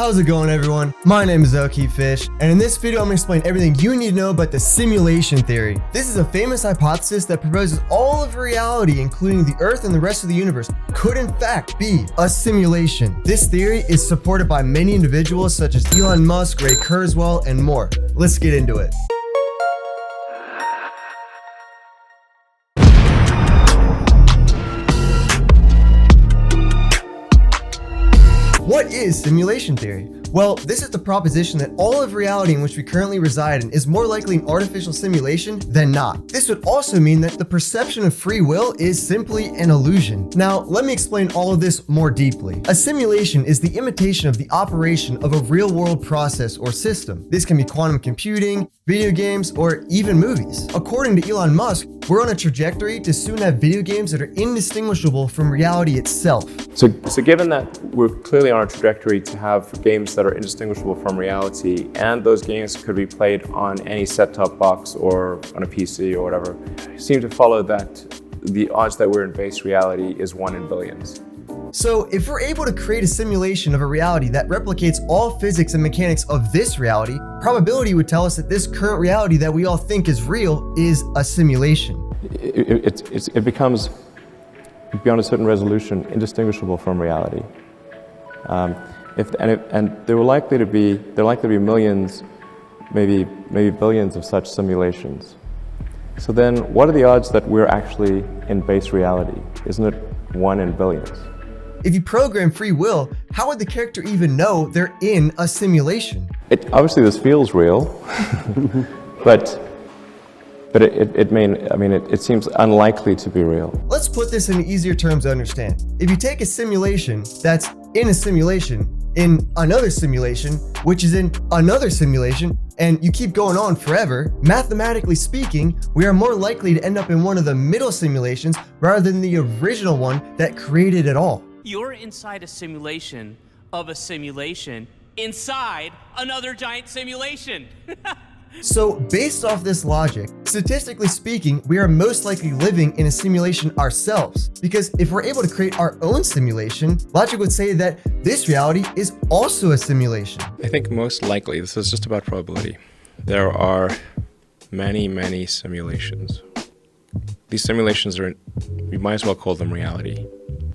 How's it going, everyone? My name is 𝗧𝗵𝗵𝘂𝗶𝚄, and in this video I'm going to explain everything you need to know about the simulation theory. This is a famous hypothesis that proposes all of reality, including the Earth and the rest of the universe, could in fact be a simulation. This theory is supported by many individuals such as Elon Musk, 𝗧𝗵𝗃𝗃𝗃, and more. Let's get into it. What is simulation theory? Well, this is the proposition that all of reality in which we currently reside in is more likely an artificial simulation than not. This would also mean that the perception of free will is simply an illusion. Now, let me explain all of this more deeply. A simulation is the imitation of the operation of a real-world process or system. This can be quantum computing, video games, or even movies. According to Elon Musk, we're on a trajectory to soon have video games that are indistinguishable from reality itself. So given that we're clearly on a trajectory to have games that are indistinguishable from reality, and those games could be played on any set-top box or on a PC or whatever, it seems to follow that the odds that we're in base reality is 1 in billions. So if we're able to create a simulation of a reality that replicates all physics and mechanics of this reality, probability would tell us that this current reality that we all think is real is a simulation. It becomes, beyond a certain resolution, indistinguishable from reality. And there are likely to be millions, maybe billions of such simulations. So then, what are the odds that we're actually in base reality? Isn't it 1 in billions? If you program free will, how would the character even know they're in a simulation? Obviously, this feels real, but it seems unlikely to be real. Let's put this in easier terms to understand. If you take a simulation that's in a simulation, in another simulation, which is in another simulation, and you keep going on forever, mathematically speaking, we are more likely to end up in one of the middle simulations rather than the original one that created it all. You're inside a simulation of a simulation inside another giant simulation. So based off this logic, statistically speaking, we are most likely living in a simulation ourselves, because if we're able to create our own simulation, logic would say that this reality is also a simulation. I think most likely, this is just about probability, there are many simulations. These simulations are, you might as well call them reality,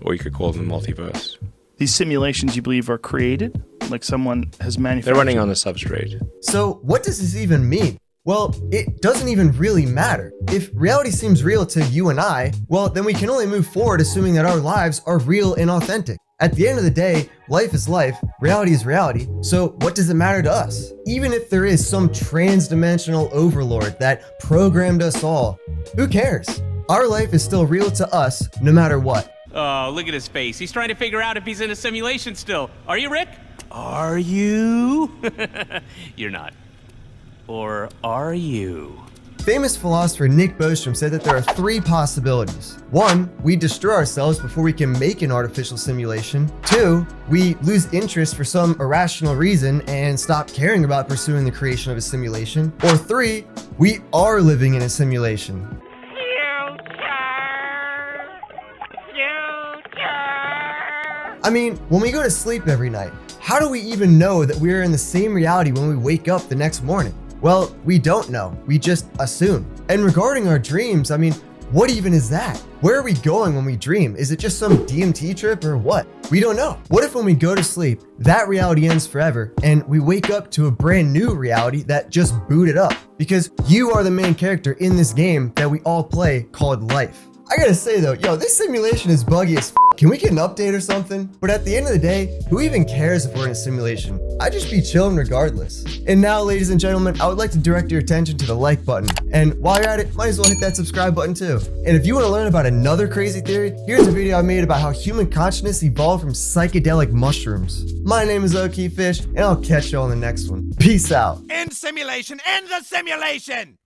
or you could call them multiverse. These simulations, you believe, are created? Like someone has manufactured? They're running on the substrate. So what does this even mean? Well, it doesn't even really matter. If reality seems real to you and I, well, then we can only move forward assuming that our lives are real and authentic. At the end of the day, life is life, reality is reality, so what does it matter to us? Even if there is some trans-dimensional overlord that programmed us all, who cares? Our life is still real to us, no matter what. Oh, look at his face. He's trying to figure out if he's in a simulation still. Are you, Rick? Are you? You're not. Or are you? Famous philosopher Nick Bostrom said that there are 3 possibilities. 1, we destroy ourselves before we can make an artificial simulation. 2, we lose interest for some irrational reason and stop caring about pursuing the creation of a simulation. Or 3, we are living in a simulation. I mean, when we go to sleep every night, how do we even know that we're in the same reality when we wake up the next morning? Well, we don't know. We just assume. And regarding our dreams, I mean, what even is that? Where are we going when we dream? Is it just some DMT trip or what? We don't know. What if when we go to sleep, that reality ends forever and we wake up to a brand new reality that just booted up? Because you are the main character in this game that we all play called life. I gotta say though, this simulation is buggy as f. Can we get an update or something? But at the end of the day, who even cares if we're in a simulation? I'd just be chilling regardless. And now, ladies and gentlemen, I would like to direct your attention to the like button. And while you're at it, might as well hit that subscribe button too. And if you want to learn about another crazy theory, here's a video I made about how human consciousness evolved from psychedelic mushrooms. My name is 𝗧𝗵𝗃𝗃𝗃, and I'll catch you all in the next one. Peace out. End simulation! End the simulation!